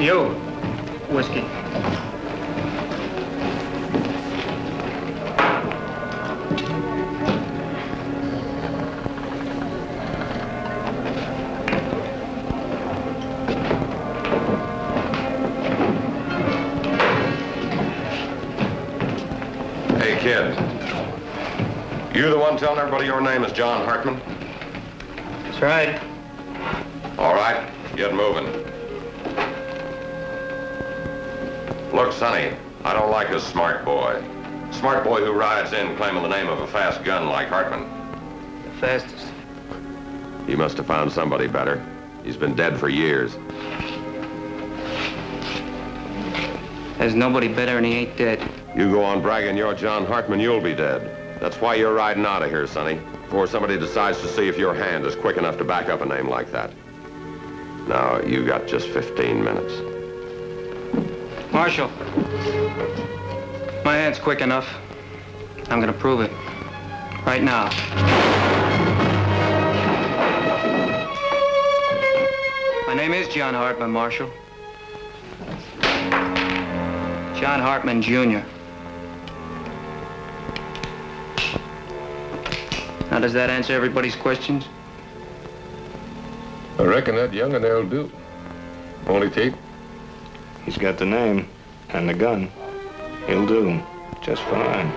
You. Whiskey. Hey, kid. You the one telling everybody your name is John Hartman? That's right. All right, get moving. Look, Sonny, I don't like a smart boy. Smart boy who rides in claiming the name of a fast gun like Hartman. The fastest. He must have found somebody better. He's been dead for years. There's nobody better and he ain't dead. You go on bragging you're John Hartman, you'll be dead. That's why you're riding out of here, Sonny, before somebody decides to see if your hand is quick enough to back up a name like that. Now, you got just 15 minutes. Marshal, my hand's quick enough. I'm gonna prove it. Right now. My name is John Hartman, Marshal. John Hartman Jr. Now, does that answer everybody's questions? I reckon that young'un there'll do. Only Tate? He's got the name and the gun. He'll do just fine.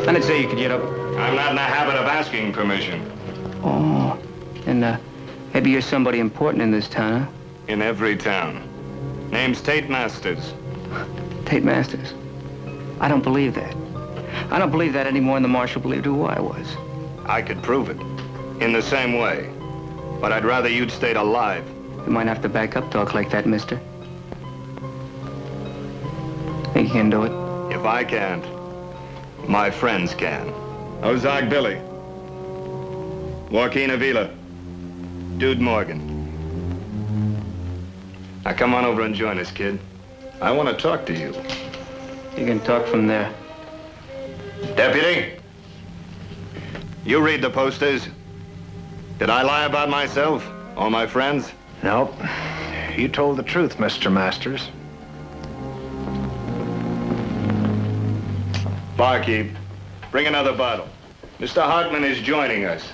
I didn't say you could get up. I'm not in the habit of asking permission. Oh, and maybe you're somebody important in this town, huh? In every town. Name's Tate Masters. Tate Masters. I don't believe that. I don't believe that any more than the marshal believed who I was. I could prove it. In the same way. But I'd rather you'd stayed alive. You might have to back up talk like that, mister. Think you can do it? If I can't, my friends can. Ozark Billy. Joaquin Avila. Dude Morgan. Now come on over and join us, kid. I want to talk to you. You can talk from there. Deputy, you read the posters. Did I lie about myself or my friends? Nope. You told the truth, Mr. Masters. Barkeep, bring another bottle. Mr. Hartman is joining us.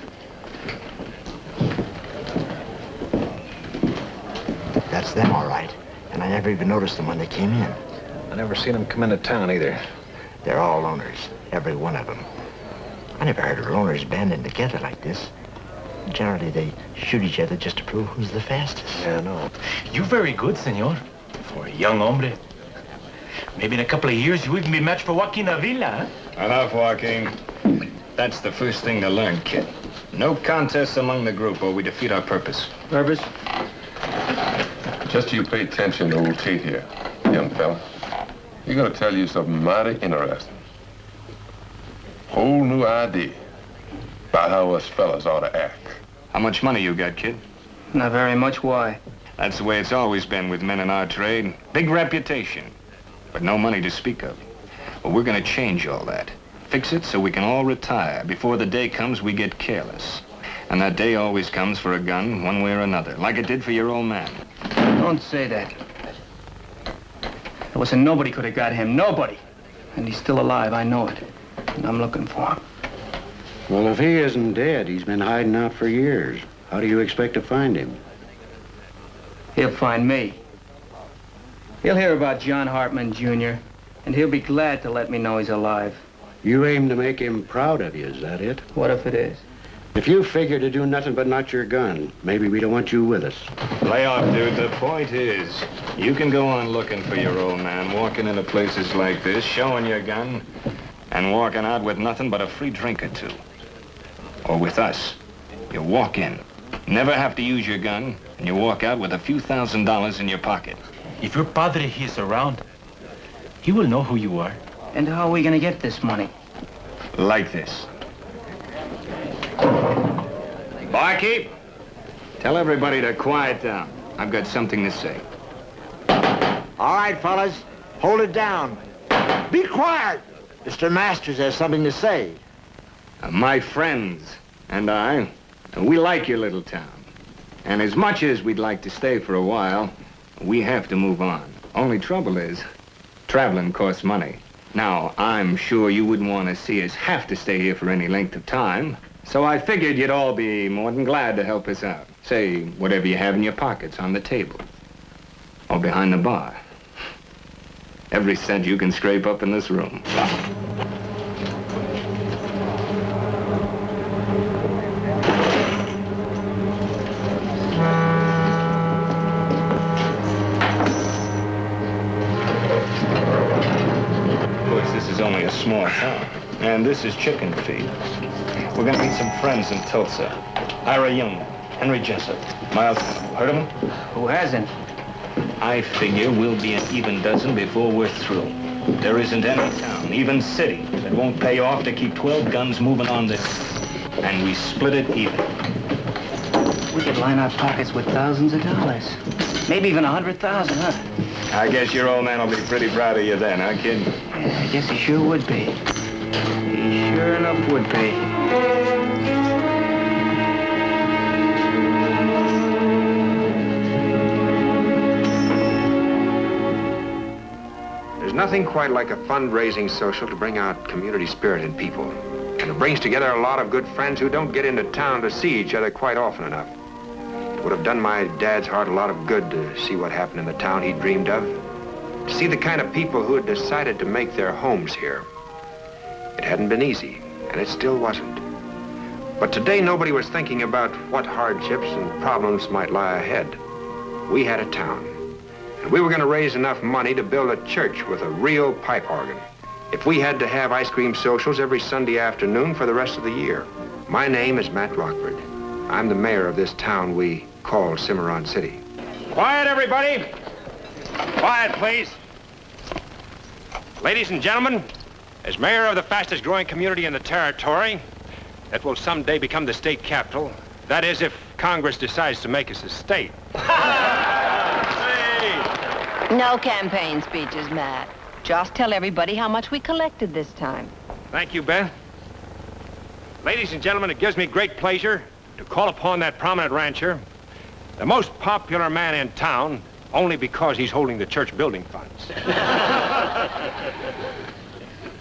That's them, all right. And I never even noticed them when they came in. I never seen them come into town either. They're all loners, every one of them. I never heard of loners banding together like this. Generally, they shoot each other just to prove who's the fastest. Yeah, I know. You're very good, senor, for a young hombre. Maybe in a couple of years, you even be matched for Joaquin Avila, huh? Enough, Joaquin. That's the first thing to learn, kid. No contests among the group or we defeat our purpose. Purpose? Just you pay attention to old Tate here, young fella. He's gonna tell you something mighty interesting. Whole new idea about how us fellas ought to act. How much money you got, kid? Not very much. Why? That's the way it's always been with men in our trade. Big reputation, but no money to speak of. Well, we're gonna change all that. Fix it so we can all retire. Before the day comes, we get careless. And that day always comes for a gun, one way or another, like it did for your old man. Don't say that. There wasn't nobody could have got him. Nobody. And he's still alive. I know it. And I'm looking for him. Well, if he isn't dead, he's been hiding out for years. How do you expect to find him? He'll find me. He'll hear about John Hartman Jr., and he'll be glad to let me know he's alive. You aim to make him proud of you, is that it? What if it is? If you figure to do nothing but not your gun, maybe we don't want you with us. Lay off, dude. The point is, you can go on looking for your old man, walking into places like this, showing your gun, and walking out with nothing but a free drink or two. Or with us, you walk in, never have to use your gun, and you walk out with a few $1,000s in your pocket. If your padre is around, he will know who you are. And how are we gonna get this money? Like this. Barkeep, tell everybody to quiet down. I've got something to say. All right, fellas, hold it down. Be quiet. Mr. Masters has something to say. My friends and I, we like your little town. And as much as we'd like to stay for a while, we have to move on. Only trouble is, traveling costs money. Now, I'm sure you wouldn't want to see us have to stay here for any length of time. So I figured you'd all be more than glad to help us out. Say, whatever you have in your pockets on the table. Or behind the bar. Every cent you can scrape up in this room. Of course, this is only a small town. And this is chicken feed. We're gonna meet some friends in Tulsa. Ira Young, Henry Jessup, Miles. Heard of them? Who hasn't? I figure we'll be an even dozen before we're through. There isn't any town, even city, that won't pay off to keep 12 guns moving on this. And we split it even. We could line our pockets with thousands of dollars. Maybe even 100,000, huh? I guess your old man will be pretty proud of you then, huh, kid? Yeah, I guess he sure would be. He sure enough would be. There's nothing quite like a fundraising social to bring out community spirit in people. And it brings together a lot of good friends who don't get into town to see each other quite often enough. It would have done my dad's heart a lot of good to see what happened in the town he dreamed of. To see the kind of people who had decided to make their homes here. It hadn't been easy, and it still wasn't. But today nobody was thinking about what hardships and problems might lie ahead. We had a town. And we were going to raise enough money to build a church with a real pipe organ. If we had to have ice cream socials every Sunday afternoon for the rest of the year. My name is Matt Rockford. I'm the mayor of this town we call Cimarron City. Quiet, everybody. Quiet, please. Ladies and gentlemen, as mayor of the fastest growing community in the territory, that will someday become the state capital, that is, if Congress decides to make us a state. No campaign speeches, Matt. Just tell everybody how much we collected this time. Thank you, Beth. Ladies and gentlemen, it gives me great pleasure to call upon that prominent rancher, the most popular man in town, only because he's holding the church building funds.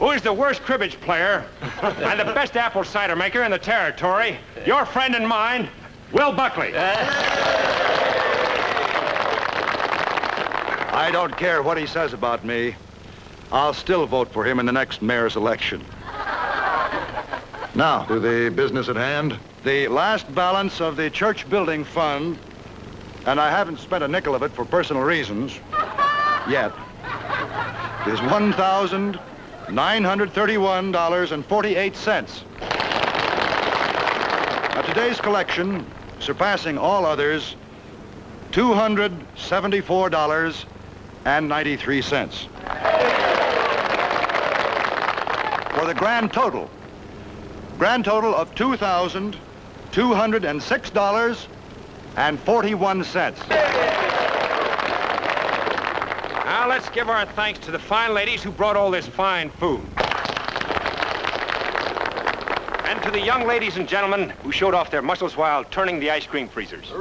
Who is the worst cribbage player and the best apple cider maker in the territory, your friend and mine, Will Buckley. I don't care what he says about me. I'll still vote for him in the next mayor's election. Now, to the business at hand. The last balance of the church building fund, and I haven't spent a nickel of it for personal reasons yet, is $1,931.48. Now, today's collection, surpassing all others, $274.93. For the grand total of $2,206.41. Now let's give our thanks to the fine ladies who brought all this fine food. And to the young ladies and gentlemen who showed off their muscles while turning the ice cream freezers.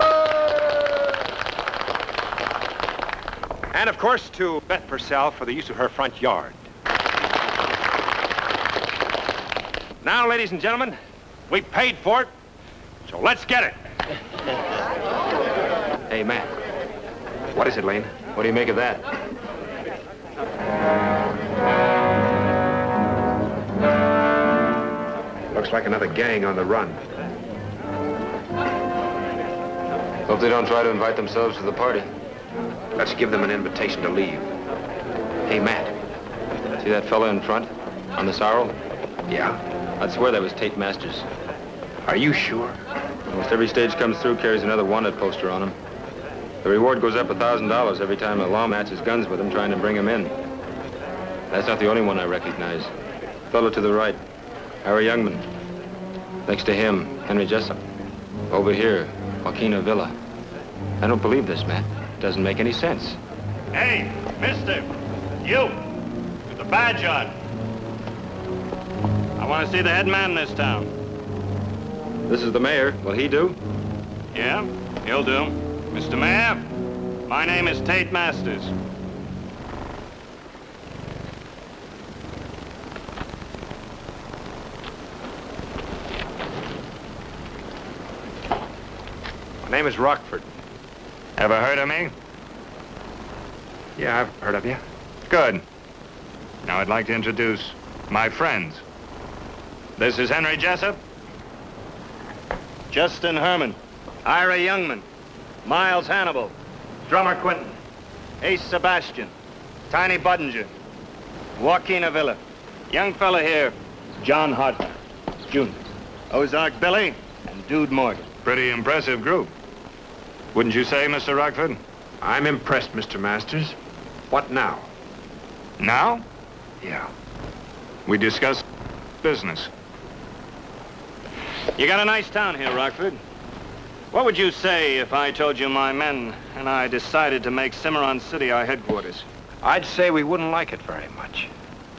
And of course to Beth Purcell for the use of her front yard. Now, ladies and gentlemen, we paid for it, so let's get it. Hey, Matt. What is it, Lane? What do you make of that? Looks like another gang on the run. Hope they don't try to invite themselves to the party. Let's give them an invitation to leave. Hey, Matt. See that fella in front? On the sorrel? Yeah? I'd swear that was Tate Masters. Are you sure? Almost every stage comes through carries another wanted poster on him. The reward goes up $1,000 every time a law matches guns with him trying to bring him in. That's not the only one I recognize. Fellow to the right, Harry Youngman. Next to him, Henry Jessup. Over here, Joaquin Avila. I don't believe this, Matt. It doesn't make any sense. Hey, mister, you, with the badge on. I want to see the head man in this town. This is the mayor. Will he do? Yeah, he'll do. Mr. Mayor, my name is Tate Masters. My name is Rockford. Ever heard of me? Yeah, I've heard of you. Good. Now I'd like to introduce my friends. This is Henry Jessup. Justin Herman, Ira Youngman, Miles Hannibal, Drummer Quinton, Ace Sebastian, Tiny Budinger, Joaquin Avila. Young fella here, John Hartman Jr., Ozark Billy, and Dude Morgan. Pretty impressive group. Wouldn't you say, Mr. Rockford? I'm impressed, Mr. Masters. What now? Now? Yeah. We discuss business. You got a nice town here, Rockford. What would you say if I told you my men and I decided to make Cimarron City our headquarters? I'd say we wouldn't like it very much.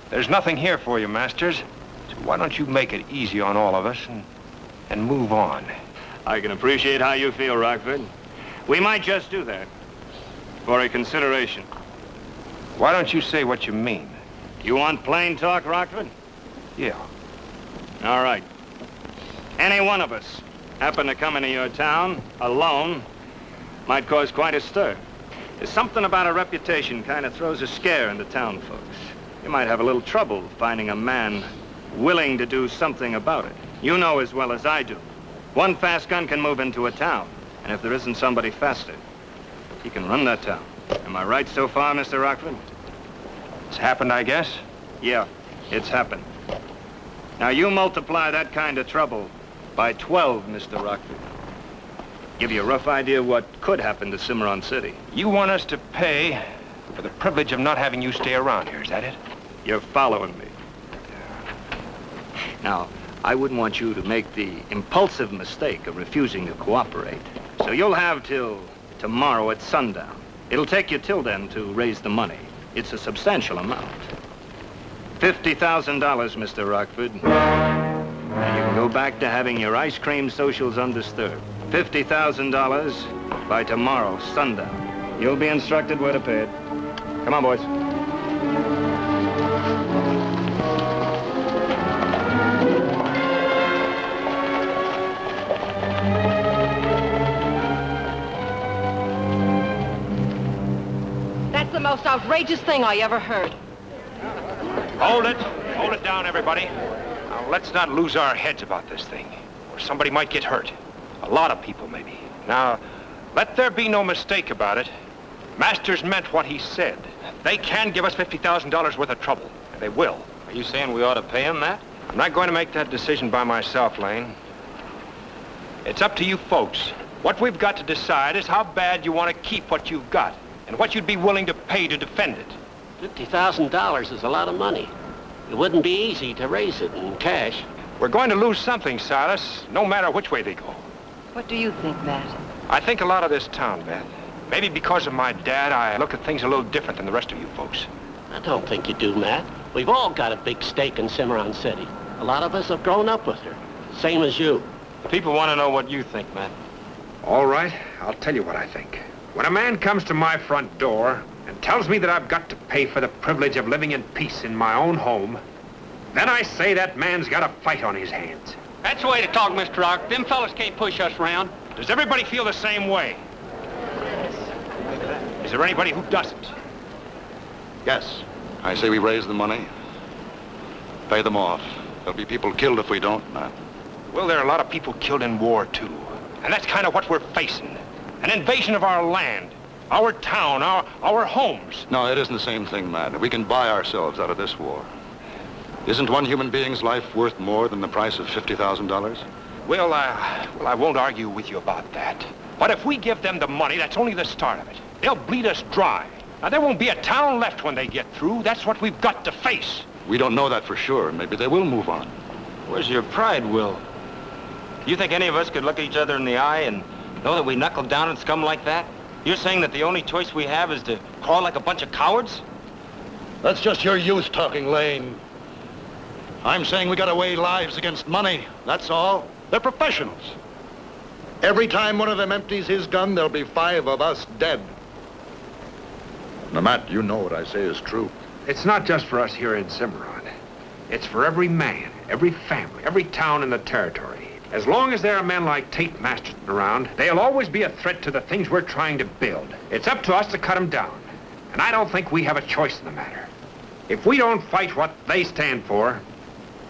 There's nothing here for you, Masters. So why don't you make it easy on all of us and move on? I can appreciate how you feel, Rockford. We might just do that. For a consideration. Why don't you say what you mean? You want plain talk, Rockford? Yeah. All right. Any one of us happen to come into your town alone might cause quite a stir. There's something about a reputation kind of throws a scare into town folks. You might have a little trouble finding a man willing to do something about it. You know as well as I do. One fast gun can move into a town, and if there isn't somebody faster, he can run that town. Am I right so far, Mr. Rockford? It's happened, I guess? Yeah, it's happened. Now you multiply that kind of trouble by 12, Mr. Rockford. Give you a rough idea of what could happen to Cimarron City. You want us to pay for the privilege of not having you stay around here, is that it? You're following me. Now, I wouldn't want you to make the impulsive mistake of refusing to cooperate. So you'll have till tomorrow at sundown. It'll take you till then to raise the money. It's a substantial amount. $50,000, Mr. Rockford. And you can go back to having your ice cream socials undisturbed. $50,000 by tomorrow, sundown. You'll be instructed where to pay it. Come on, boys. That's the most outrageous thing I ever heard. Hold it. Hold it down, everybody. Now, let's not lose our heads about this thing, or somebody might get hurt. A lot of people, maybe. Now, let there be no mistake about it. Masters meant what he said. They can give us $50,000 worth of trouble, and they will. Are you saying we ought to pay him that? I'm not going to make that decision by myself, Lane. It's up to you folks. What we've got to decide is how bad you want to keep what you've got, and what you'd be willing to pay to defend it. $50,000 is a lot of money. It wouldn't be easy to raise it in cash. We're going to lose something, Silas, no matter which way they go. What do you think, Matt? I think a lot of this town, Beth. Maybe because of my dad, I look at things a little different than the rest of you folks. I don't think you do, Matt. We've all got a big stake in Cimarron City. A lot of us have grown up with her, same as you. The people want to know what you think, Matt. All right, I'll tell you what I think. When a man comes to my front door and tells me that I've got to pay for the privilege of living in peace in my own home, then I say that man's got a fight on his hands. That's the way to talk, Mr. Rock. Them fellas can't push us around. Does everybody feel the same way? Is there anybody who doesn't? Yes. I say we raise the money, pay them off. There'll be people killed if we don't, Matt. Well, there are a lot of people killed in war, too. And that's kind of what we're facing. An invasion of our land, our town, our homes. No, it isn't the same thing, Matt. We can buy ourselves out of this war. Isn't one human being's life worth more than the price of $50,000? Well, I won't argue with you about that. But if we give them the money, that's only the start of it. They'll bleed us dry. Now, there won't be a town left when they get through. That's what we've got to face. We don't know that for sure. Maybe they will move on. Where's your pride, Will? You think any of us could look each other in the eye and know that we knuckled down and scum like that? You're saying that the only choice we have is to crawl like a bunch of cowards? That's just your youth talking, Lane. I'm saying we gotta weigh lives against money, that's all. They're professionals. Every time one of them empties his gun, there'll be 5 of us dead. Now, Matt, you know what I say is true. It's not just for us here in Cimarron. It's for every man, every family, every town in the territory. As long as there are men like Tate Masterson around, they'll always be a threat to the things we're trying to build. It's up to us to cut them down. And I don't think we have a choice in the matter. If we don't fight what they stand for,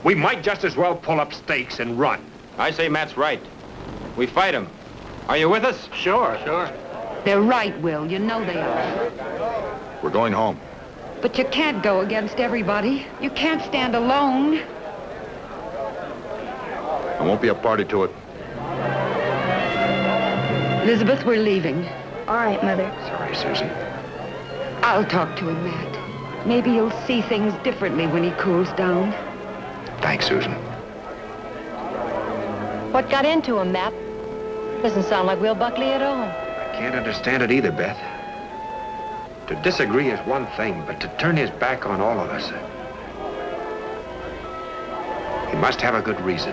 we might just as well pull up stakes and run. I say Matt's right. We fight him. Are you with us? Sure. They're right, Will. You know they are. We're going home. But you can't go against everybody. You can't stand alone. There won't be a party to it. Elizabeth, we're leaving. All right, Mother. Sorry, Susan. I'll talk to him, Matt. Maybe he'll see things differently when he cools down. Thanks, Susan. What got into him, Matt? Doesn't sound like Will Buckley at all. I can't understand it either, Beth. To disagree is one thing, but to turn his back on all of us... He must have a good reason.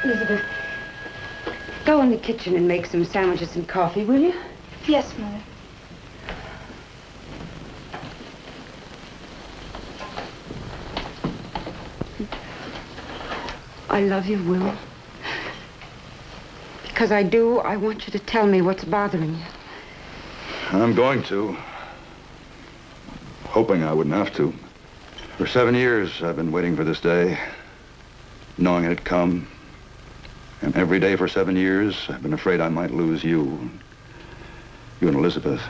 Elizabeth, go in the kitchen and make some sandwiches and coffee, will you? Yes, Mother. I love you, Will. Because I do, I want you to tell me what's bothering you. I'm going to. Hoping I wouldn't have to. For 7 years, I've been waiting for this day, knowing it'd come. And every day for 7 years, I've been afraid I might lose you. You and Elizabeth.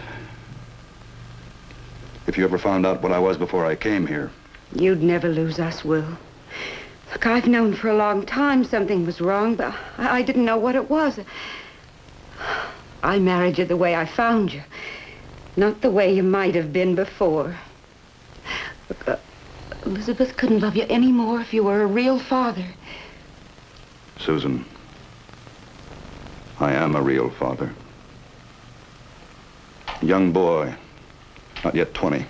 If you ever found out what I was before I came here. You'd never lose us, Will. Look, I've known for a long time something was wrong, but I didn't know what it was. I married you the way I found you, not the way you might have been before. Look, Elizabeth couldn't love you any more if you were a real father. Susan, I am a real father. A young boy, not yet 20. His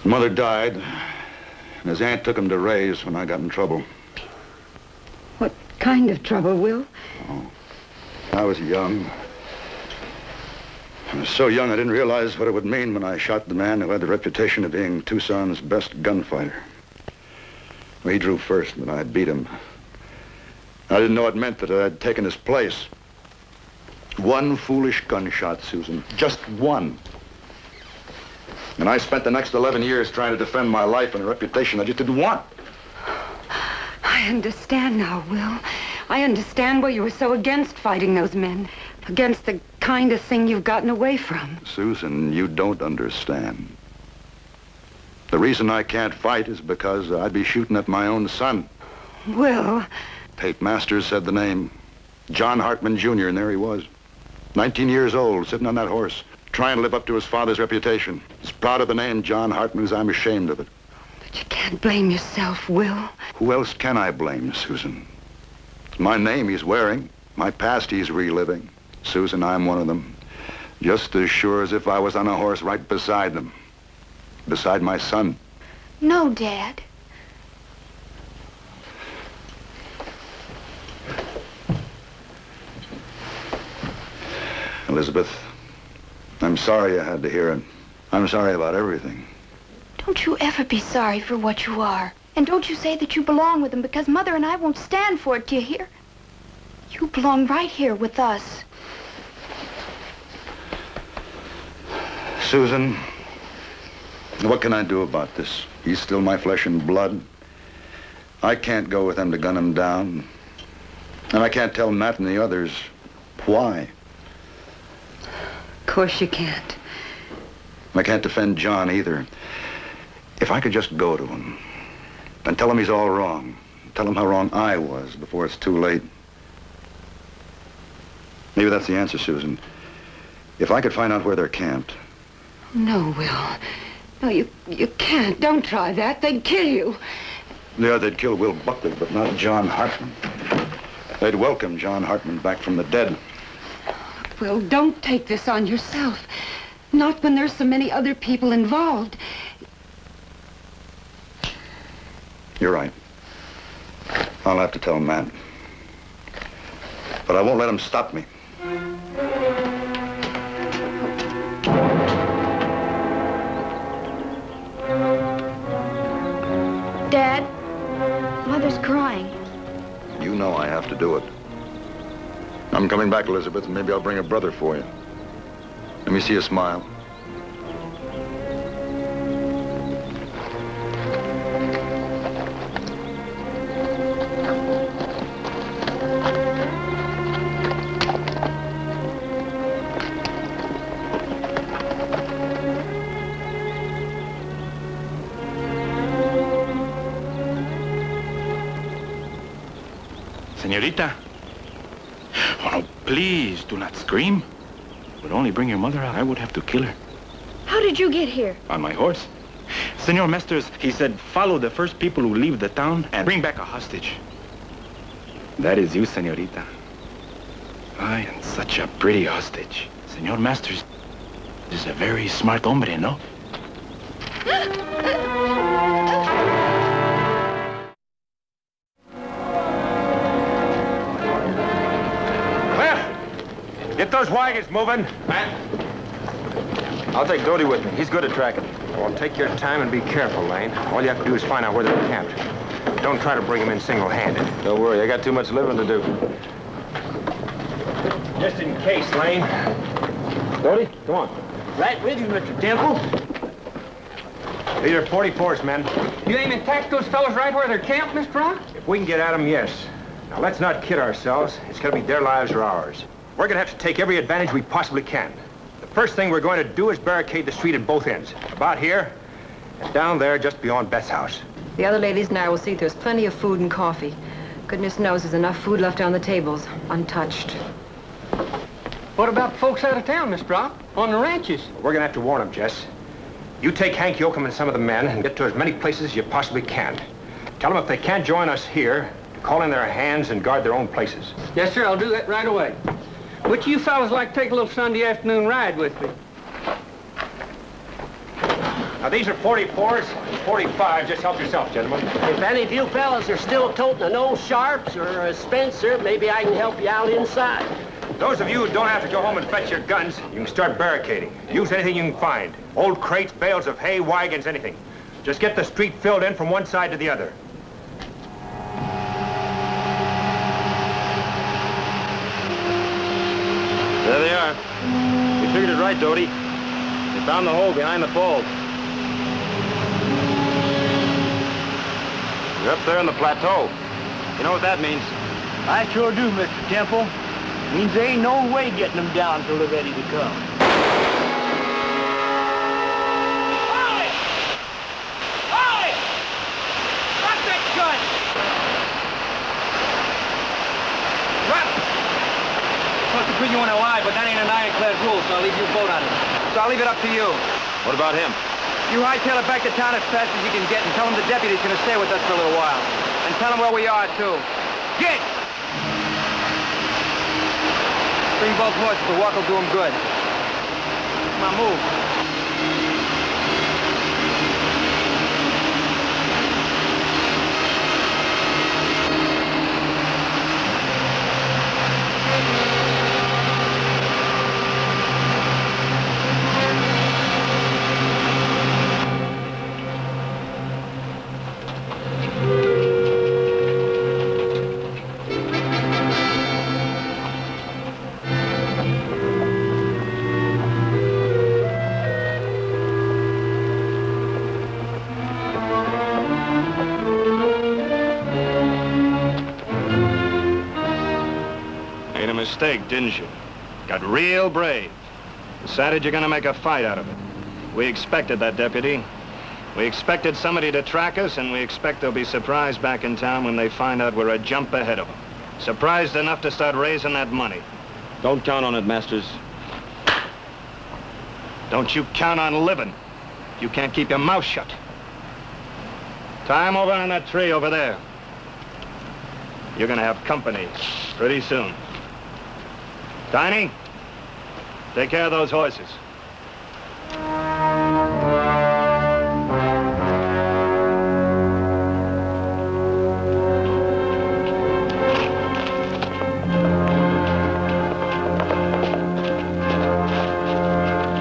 mother died, and his aunt took him to raise when I got in trouble. What kind of trouble, Will? Oh, I was young. I was so young I didn't realize what it would mean when I shot the man who had the reputation of being Tucson's best gunfighter. Well, he drew first, but I beat him. I didn't know it meant that I had taken his place. One foolish gunshot, Susan. Just one. And I spent the next 11 years trying to defend my life and a reputation I just didn't want. I understand now, Will. I understand why you were so against fighting those men. Against the kind of thing you've gotten away from. Susan, you don't understand. The reason I can't fight is because I'd be shooting at my own son. Will. Tate Masters said the name. John Hartman Jr., and there he was. 19 years old, sitting on that horse, trying to live up to his father's reputation. As proud of the name John Hartman as I'm ashamed of it. But you can't blame yourself, Will. Who else can I blame, Susan? It's my name he's wearing. My past he's reliving. Susan, I'm one of them. Just as sure as if I was on a horse right beside them. Beside my son. No, Dad. Elizabeth, I'm sorry I had to hear it. I'm sorry about everything. Don't you ever be sorry for what you are. And don't you say that you belong with them, because Mother and I won't stand for it, do you hear? You belong right here with us. Susan, what can I do about this? He's still my flesh and blood. I can't go with them to gun him down. And I can't tell Matt and the others why. Of course you can't. I can't defend John either. If I could just go to him and tell him he's all wrong, tell him how wrong I was before it's too late. Maybe that's the answer, Susan. If I could find out where they're camped. No, Will. No, you can't. Don't try that. They'd kill you. Yeah, they'd kill Will Buckley, but not John Hartman. They'd welcome John Hartman back from the dead. Will, don't take this on yourself. Not when there's so many other people involved. You're right. I'll have to tell Matt. But I won't let him stop me. Dad, Mother's crying. You know I have to do it. I'm coming back, Elizabeth, and maybe I'll bring a brother for you. Let me see you smile. Señorita. Oh, no, please do not scream. It would only bring your mother out. I would have to kill her. How did you get here? On my horse. Senor Mesters, he said, follow the first people who leave the town and bring back a hostage. That is you, señorita. Ay, and such a pretty hostage. Senor Masters is a very smart hombre, no? Get those wagons moving. I'll take Doty with me. He's good at tracking. Well, take your time and be careful, Lane. All you have to do is find out where they're camped. Don't try to bring them in single-handed. Don't worry, I got too much living to do. Just in case, Lane. Doty, come on. Right with you, Mr. Temple. These are 44s, men. You aim and attack those fellas right where they're camped, Mr. Rock? If we can get at them, yes. Now, let's not kid ourselves. It's going to be their lives or ours. We're going to have to take every advantage we possibly can. The first thing we're going to do is barricade the street at both ends. About here, and down there just beyond Beth's house. The other ladies and I will see there's plenty of food and coffee. Goodness knows there's enough food left on the tables, untouched. What about folks out of town, Mr. Rock? On the ranches? We're going to have to warn them, Jess. You take Hank Yoakum and some of the men and get to as many places as you possibly can. Tell them if they can't join us here, to call in their hands and guard their own places. Yes, sir, I'll do that right away. Would you fellas like to take a little Sunday afternoon ride with me? Now, these are 44s and 45s. Just help yourself, gentlemen. If any of you fellas are still toting an old Sharps or a Spencer, maybe I can help you out inside. Those of you who don't have to go home and fetch your guns, you can start barricading. Use anything you can find. Old crates, bales of hay, wagons, anything. Just get the street filled in from one side to the other. There they are. We figured it right, Doty. They found the hole behind the fold. You're up there on the plateau. You know what that means? I sure do, Mr. Temple. Means there ain't no way getting them down till they're ready to come. Ollie! Ollie! Drop that gun! Drop it! Supposed to put you in alive, but that ain't an ironclad rule, so I'll leave you a boat on it. So I'll leave it up to you. What about him? You hightail it back to town as fast as you can get and tell him the deputy's gonna stay with us for a little while. And tell him where we are, too. Get! Bring both horses. The walk will do them good. Come on, move. mistake, didn't you? Got real brave. Decided you're gonna make a fight out of it. We expected that, Deputy. We expected somebody to track us, and we expect they'll be surprised back in town when they find out we're a jump ahead of them. Surprised enough to start raising that money. Don't count on it, Masters. Don't you count on living. You can't keep your mouth shut. Tie him over on that tree over there. You're gonna have company pretty soon. Tiny, take care of those horses.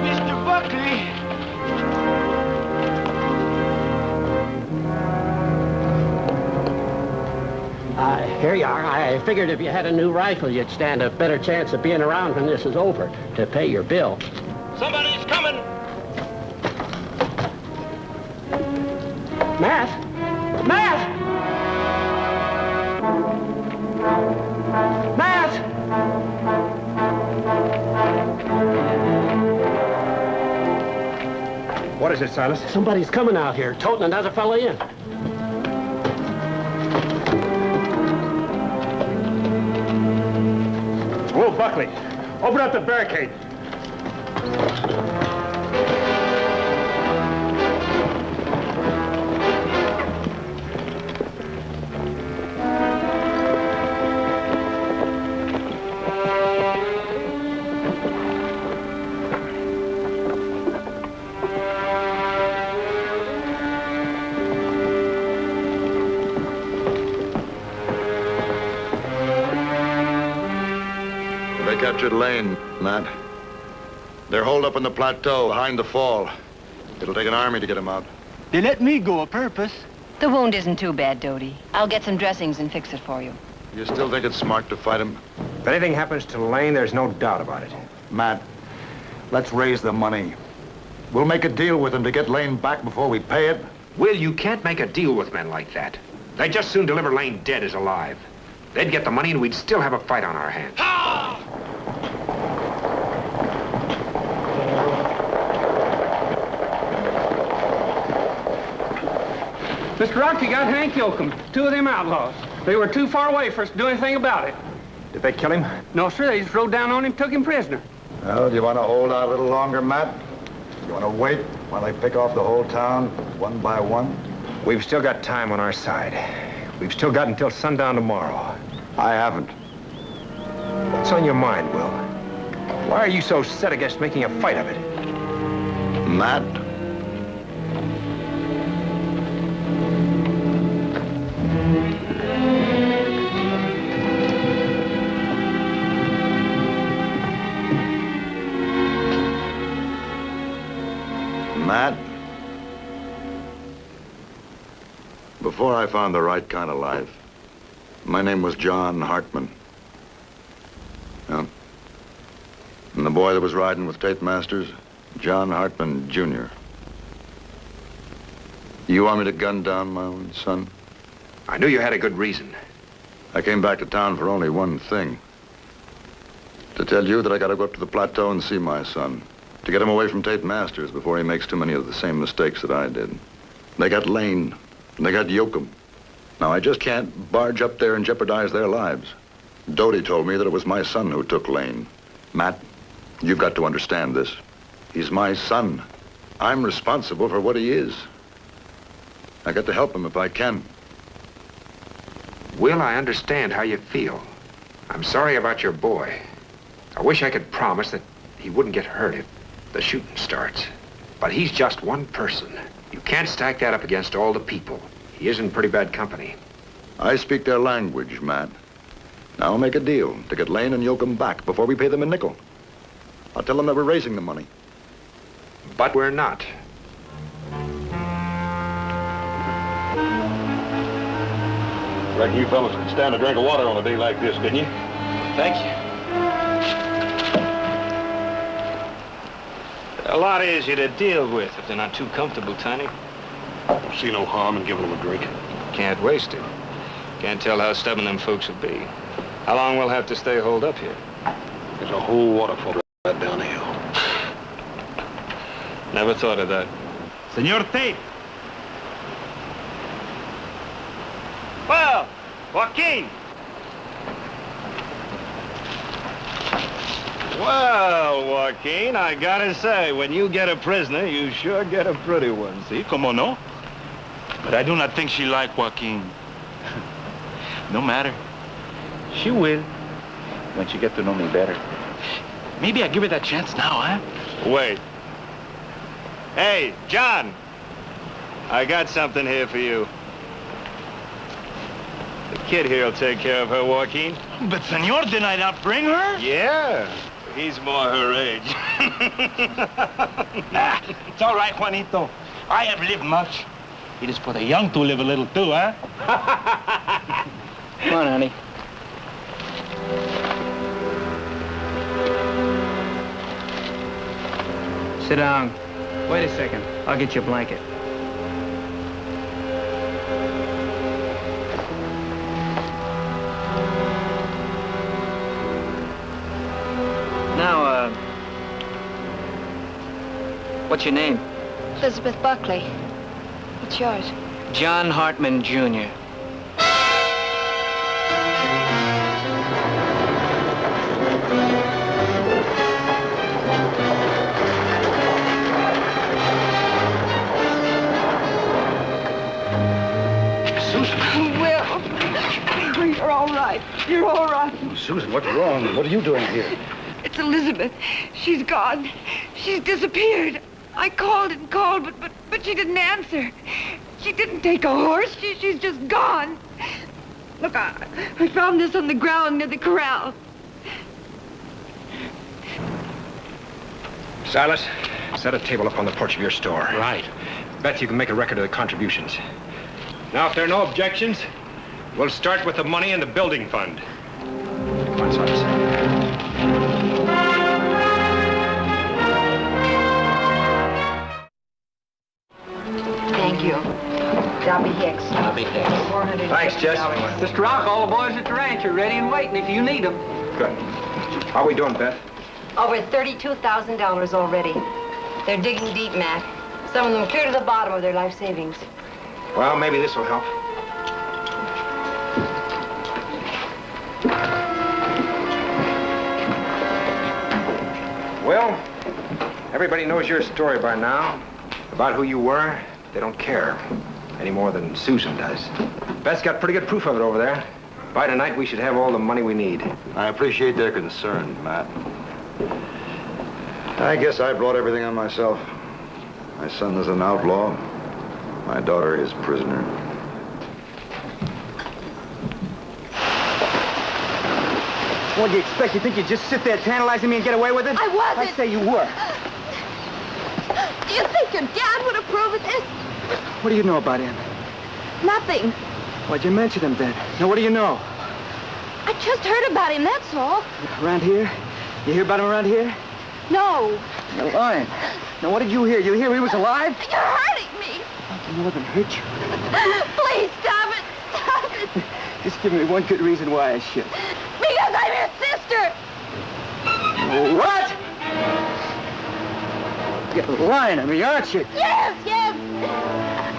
Mr. Buckley! Here you are. I figured if you had a new rifle, you'd stand a better chance of being around when this is over to pay your bill. Somebody's coming! Matt! Matt! Matt! What is it, Silas? Somebody's coming out here, toting another fella in. Whoa, Buckley. Open up the barricade. They captured Lane, Matt. They're holed up on the plateau behind the fall. It'll take an army to get them out. They let me go a purpose. The wound isn't too bad, Dodie. I'll get some dressings and fix it for you. You still think it's smart to fight him? If anything happens to Lane, there's no doubt about it. Matt, let's raise the money. We'll make a deal with him to get Lane back before we pay it. Will, you can't make a deal with men like that. They'd just soon deliver Lane dead as alive. They'd get the money and we'd still have a fight on our hands. Mr. Rocky got Hank Yoakum, two of them outlaws. They were too far away for us to do anything about it. Did they kill him? No, sir, they just rode down on him, took him prisoner. Well, do you want to hold out a little longer, Matt? You want to wait while they pick off the whole town, one by one? We've still got time on our side. We've still got until sundown tomorrow. I haven't. What's on your mind, Will? Why are you so set against making a fight of it? Matt? Matt? Before I found the right kind of life, my name was John Hartman. Yeah. And the boy that was riding with Tate Masters, John Hartman Jr. You want me to gun down my own son? I knew you had a good reason. I came back to town for only one thing. To tell you that I gotta go up to the plateau and see my son. To get him away from Tate Masters before he makes too many of the same mistakes that I did. They got Lane, and they got Yoakum. Now, I just can't barge up there and jeopardize their lives. Dodie told me that it was my son who took Lane. Matt, you've got to understand this. He's my son. I'm responsible for what he is. I got to help him if I can. Will, I understand how you feel. I'm sorry about your boy. I wish I could promise that he wouldn't get hurt if the shooting starts. But he's just one person. You can't stack that up against all the people. He is in pretty bad company. I speak their language, Matt. Now I'll make a deal to get Lane and Yoakum back before we pay them a nickel. I'll tell them that we're raising the money. But we're not. Reckon you fellas could stand a drink of water on a day like this, didn't you? Thank you. A lot easier to deal with if they're not too comfortable, Tiny. Don't see no harm in giving them a drink. Can't waste it. Can't tell how stubborn them folks will be. How long we'll have to stay holed up here? a whole waterfall right down the hill. Never thought of that. Senor Tate. Well, Joaquin. Well, Joaquin, I gotta say, when you get a prisoner, you sure get a pretty one. See, como no? But I do not think she like Joaquin. No matter. She will when she get to know me better. Maybe I give her that chance now, huh? Wait. Hey, John. I got something here for you. The kid here'll take care of her, Joaquin. But, senor, didn't I not bring her? Yeah. He's more her age. Nah, it's all right, Juanito. I have lived much. It is for the young to live a little too, huh? Come on, honey. Sit down. Wait a second. I'll get you a blanket. Now, what's your name? Elizabeth Buckley. What's yours? John Hartman Jr. Will, you're all right. You're all right. Oh, Susan, what's wrong? What are you doing here? It's Elizabeth. She's gone. She's disappeared. I called and called, but she didn't answer. She didn't take a horse. She's just gone. Look, I found this on the ground near the corral. Silas, set a table up on the porch of your store. Right. Beth, you can make a record of the contributions. Now, if there are no objections, we'll start with the money in the building fund. Come on, Silas. Thank you. Dobby Hicks. Dobby Hicks. $400. Thanks, Jess. Mr. Rock, all the boys at the ranch are ready and waiting if you need them. Good. How are we doing, Beth? Over $32,000 already. They're digging deep, Matt. Some of them clear to the bottom of their life savings. Well, maybe this will help. Well, everybody knows your story by now. About who you were, they don't care. Any more than Susan does. Beth's got pretty good proof of it over there. By tonight, we should have all the money we need. I appreciate their concern, Matt. I guess I brought everything on myself. My son is an outlaw. My daughter is prisoner. What do you expect? You think you'd just sit there tantalizing me and get away with it? I wasn't. I'd say you were. Do you think your dad would approve of this? What do you know about him? Nothing. Why'd you mention him then? Now, what do you know? I just heard about him, that's all. Around here? You hear about him around here? No. You're lying. Now, what did you hear? You hear he was alive? You're hurting me. I can more than hurt you. Please, stop it. Stop it. Just give me one good reason why I should. Because I'm your sister. What? You're lying to me, aren't you? Yes, yes.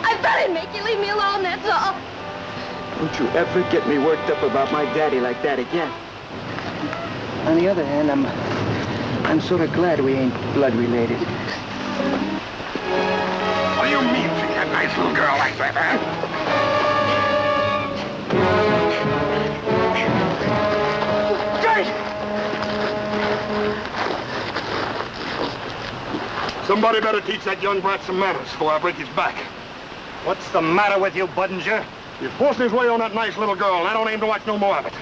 I thought I'd make you leave me alone, that's all. Don't you ever get me worked up about my daddy like that again. On the other hand, I'm sort of glad we ain't blood related. What do you mean, treating a nice little girl like that, huh? Somebody better teach that young brat some manners before I break his back. What's the matter with you, Budinger? He's forcing his way on that nice little girl, and I don't aim to watch no more of it.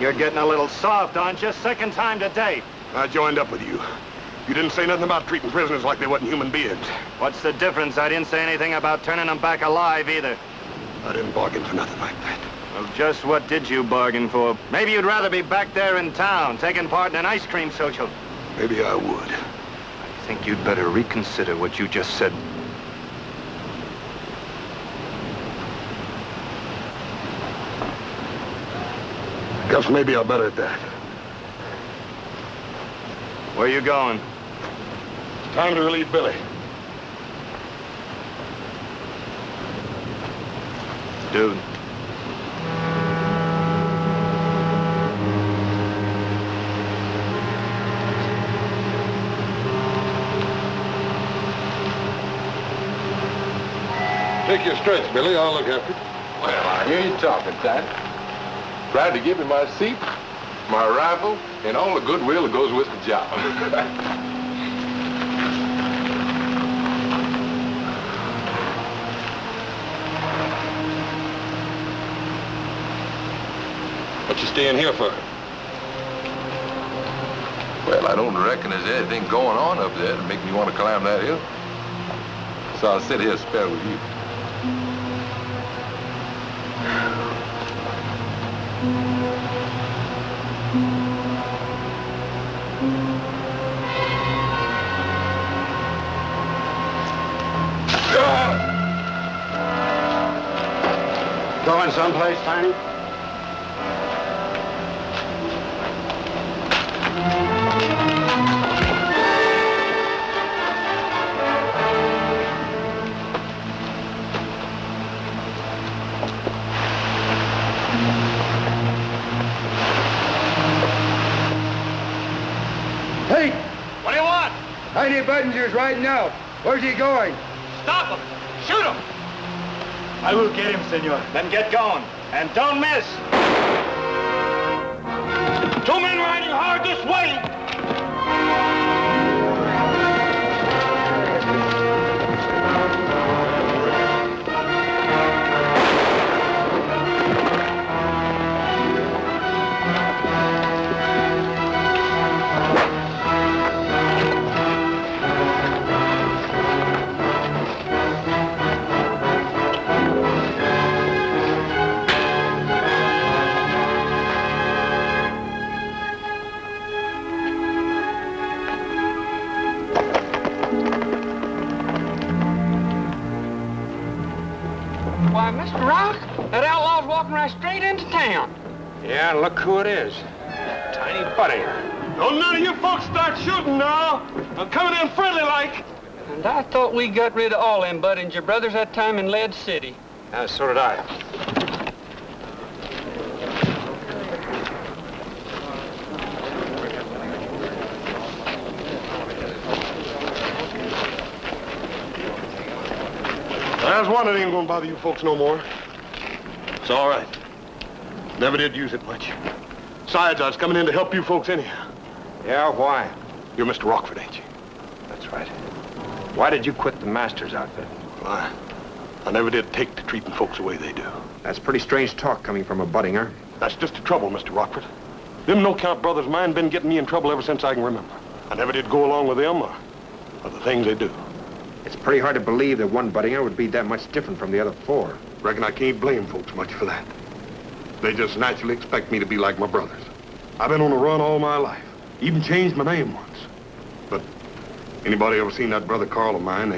You're getting a little soft, aren't you? Second time today. I joined up with you. You didn't say nothing about treating prisoners like they wasn't human beings. What's the difference? I didn't say anything about turning them back alive, either. I didn't bargain for nothing like that. Well, just what did you bargain for? Maybe you'd rather be back there in town, taking part in an ice cream social. Maybe I would. I think you'd better reconsider what you just said. Guess maybe I better at that. Where you going? Time to relieve Billy. Dude. Take your stretch, Billy. I'll look after it. Well, I hear you talking, Tad. Tried to give me my seat, my rifle, and all the goodwill that goes with the job. What you staying here for? Well, I don't reckon there's anything going on up there to make me want to climb that hill. So I'll sit here and spell with you. Going someplace, Tiny? Hey! What do you want? Tiny Budinger's riding out. Where's he going? Stop him! Shoot him! I will get him, senor. Then get going. And don't miss. 2 men riding hard this way! Why, Mr. Rock, that outlaw's walking right straight into town. Yeah, look who it is. Tiny Buddinger. Don't none of you folks start shooting now. I'm coming in friendly like. And I thought we got rid of all them Buddinger brothers that time in Lead City. So did I. There's one that ain't gonna bother you folks no more. It's all right. Never did use it much. Besides, I was coming in to help you folks anyhow. Yeah, why? You're Mr. Rockford, ain't you? That's right. Why did you quit the master's outfit? Why? I never did take to treating folks the way they do. That's pretty strange talk coming from a Buddinger. That's just the trouble, Mr. Rockford. Them no-count brothers of mine been getting me in trouble ever since I can remember. I never did go along with them or the things they do. It's pretty hard to believe that one Buddinger would be that much different from the other 4. Reckon I can't blame folks much for that. They just naturally expect me to be like my brothers. I've been on the run all my life. Even changed my name once. But anybody ever seen that brother Carl of mine,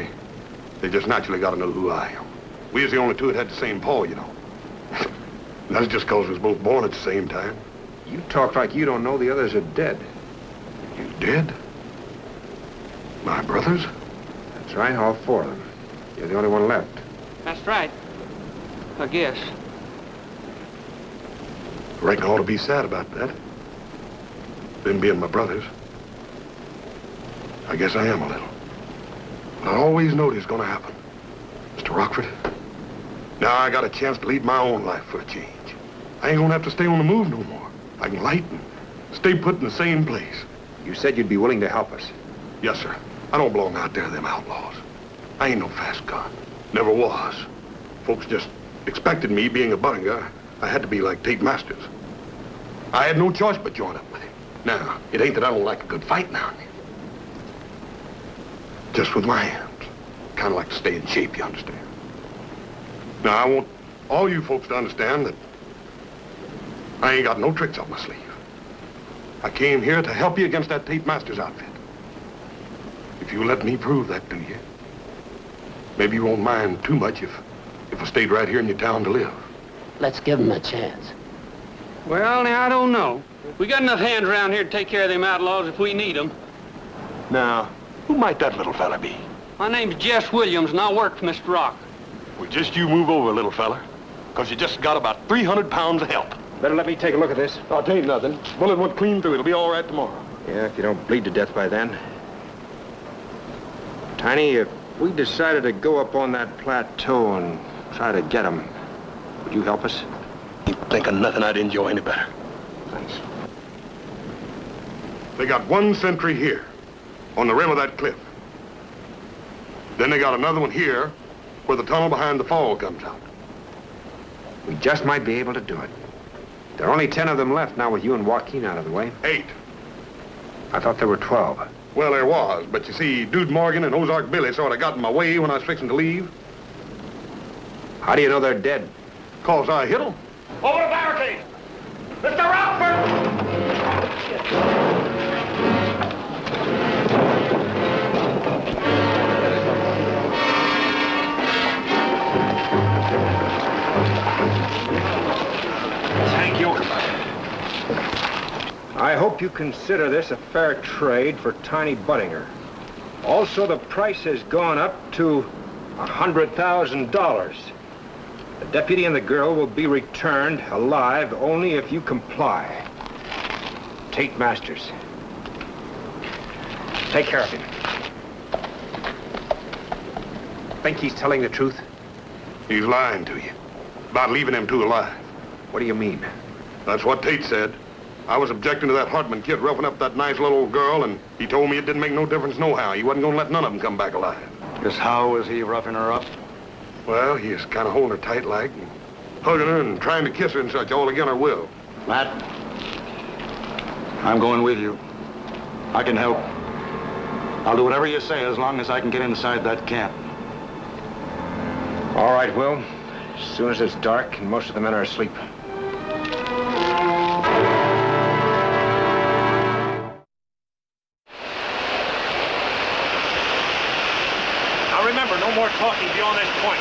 they just naturally got to know who I am. We was the only two that had the same paw, you know. That's just because we was both born at the same time. You talk like you don't know the others are dead. You dead? My brothers? That's right, all 4 of them. You're the only one left. That's right. I guess. I reckon I ought to be sad about that. Them being my brothers. I guess I am a little. But I always knowed it was gonna happen. Mr. Rockford, now I got a chance to lead my own life for a change. I ain't gonna have to stay on the move no more. I can light and stay put in the same place. You said you'd be willing to help us. Yes, sir. I don't belong out there, them outlaws. I ain't no fast gun. Never was. Folks just expected me, being a Buddinger, I had to be like Tate Masters. I had no choice but join up with him. Now, it ain't that I don't like a good fight now and then. Just with my hands. Kind of like to stay in shape, you understand? Now, I want all you folks to understand that I ain't got no tricks up my sleeve. I came here to help you against that Tate Masters outfit. If you let me prove that to you, maybe you won't mind too much if I stayed right here in your town to live. Let's give him a chance. Well, now, I don't know. We got enough hands around here to take care of them outlaws if we need them. Now, who might that little fella be? My name's Jess Williams, and I work for Mr. Rock. Well, just you move over, little fella, because you just got about 300 pounds of help. Better let me take a look at this. Oh, it ain't nothing. Bullet went clean through. It'll be all right tomorrow. Yeah, if you don't bleed to death by then. Tiny, if we decided to go up on that plateau and try to get them, would you help us? Ain't thinking nothing I'd enjoy any better. Thanks. They got one sentry here, on the rim of that cliff. Then they got another one here, where the tunnel behind the fall comes out. We just might be able to do it. There are only 10 of them left now with you and Joaquin out of the way. 8. I thought there were 12. Well, there was, but you see, Dude Morgan and Ozark Billy sort of got in my way when I was fixing to leave. How do you know they're dead? 'Cause I hit them. Over the barricade! Mr. Rockford! Thank you. I hope you consider this a fair trade for Tiny Buttinger. Also, the price has gone up to $100,000. The deputy and the girl will be returned alive only if you comply. Tate Masters. Take care of him. Think he's telling the truth? He's lying to you about leaving them two alive. What do you mean? That's what Tate said. I was objecting to that Hartman kid roughing up that nice little old girl, and he told me it didn't make no difference nohow. He wasn't going to let none of them come back alive. Just how was he roughing her up? Well, he was kind of holding her tight like, and hugging her and trying to kiss her and such, all against her will. Matt, I'm going with you. I can help. I'll do whatever you say as long as I can get inside that camp. All right, Will. As soon as it's dark and most of the men are asleep. Now remember, no more talking beyond this point.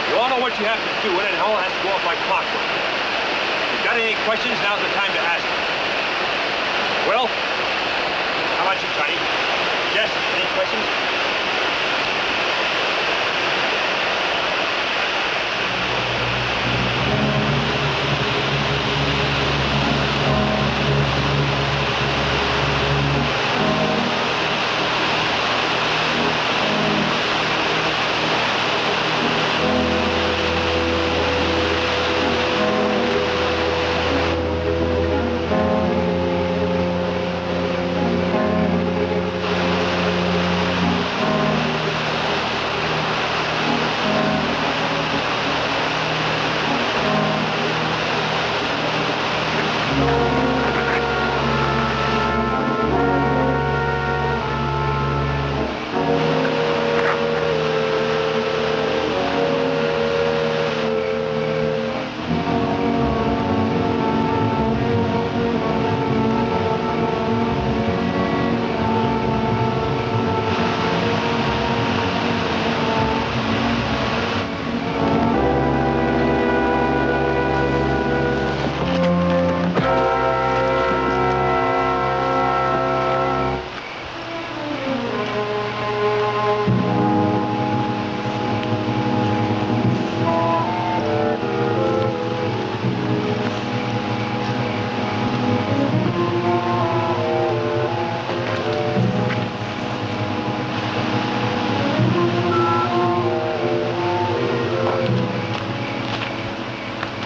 You all know what you have to do, and it all has to go off like clockwork. If you've got any questions, now's the time to ask them. Well, how about you, Tiny? Jess, any questions?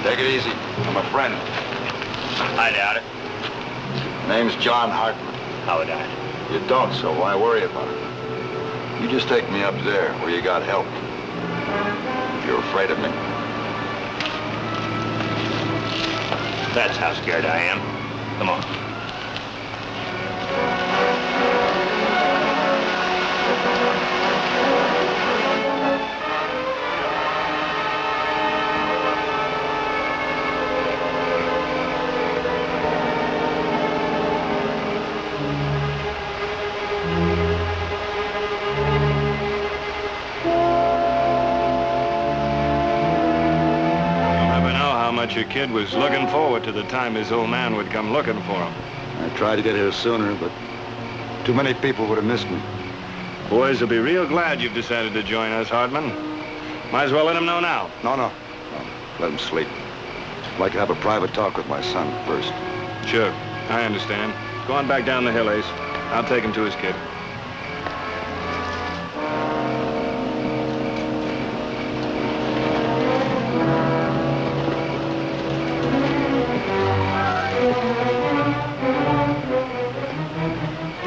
Take it easy. I'm a friend. I doubt it. Name's John Hartman. How would I? You don't, so why worry about it? You just take me up there where you got help. If you're afraid of me. That's how scared I am. Come on. Your kid was looking forward to the time his old man would come looking for him. I tried to get here sooner, but Too many people would have missed me. Boys will be real glad you've decided to join us, Hartman. Might as well let them know now. No. Let him sleep. I'd like to have a private talk with my son first. Sure, I understand. Go on back down the hill, Ace. I'll take him to his kid.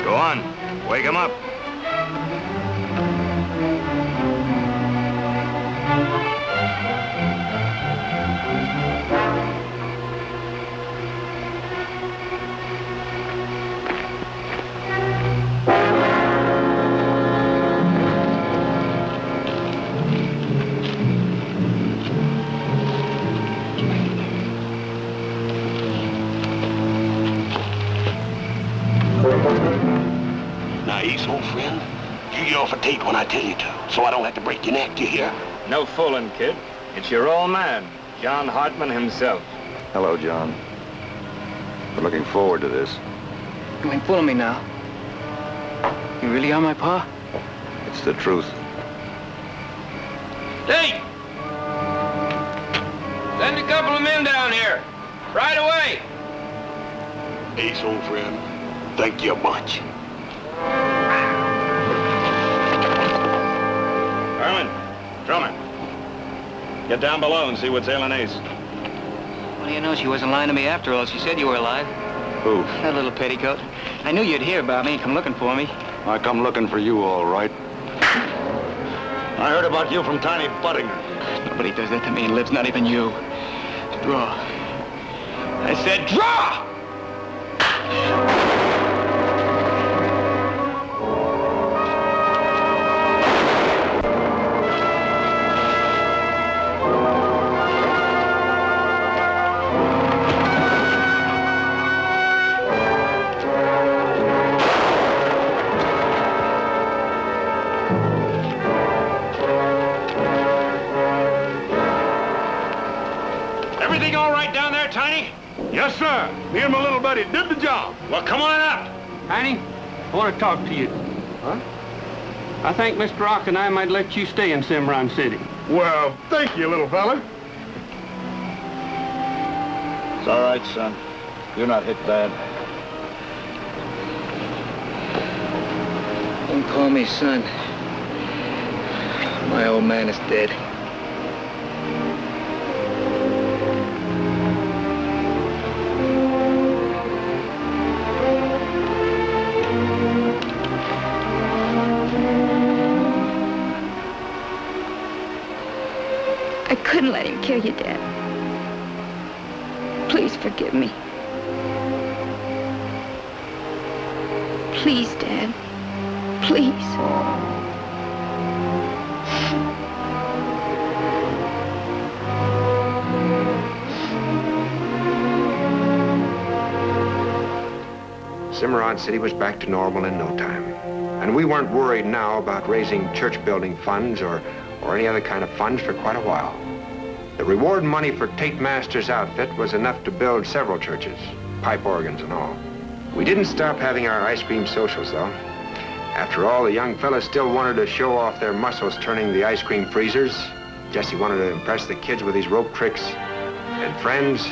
Go on. Wake him up. Now, Ace, old friend, you yell for Tate when I tell you to, so I don't have to break your neck, you hear? No fooling, kid. It's your old man, John Hartman himself. Hello, John. We're looking forward to this. You ain't fooling me now. You really are my pa? It's the truth. Tate! Send a couple of men down here. Right away. Ace, old friend, thank you much. Herman, Drummond. Get down below and see what's ailing Ace. Well, you know, she wasn't lying to me after all. She said you were alive. Who? That little petticoat. I knew you'd hear about me and come looking for me. I come looking for you, all right. I heard about you from Tiny Buttinger. Nobody does that to me and lives, not even you. Draw. I said draw! Everything all right down there, Tiny? Yes, sir. Me and my little buddy did the job. Well, come on up. Tiny, I want to talk to you. Huh? I think Mr. Rock and I might let you stay in Cimarron City. Well, thank you, little fella. It's all right, son. You're not hit bad. Don't call me son. My old man is dead. I couldn't let him kill you, Dad. Please forgive me. Please, Dad. Please. Cimarron City was back to normal in no time. And we weren't worried now about raising church building funds or any other kind of funds for quite a while. The reward money for Tate Masters' outfit was enough to build several churches, pipe organs and all. We didn't stop having our ice cream socials, though. After all, the young fellas still wanted to show off their muscles turning the ice cream freezers. Jesse wanted to impress the kids with his rope tricks. And friends,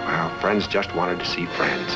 well, friends just wanted to see friends.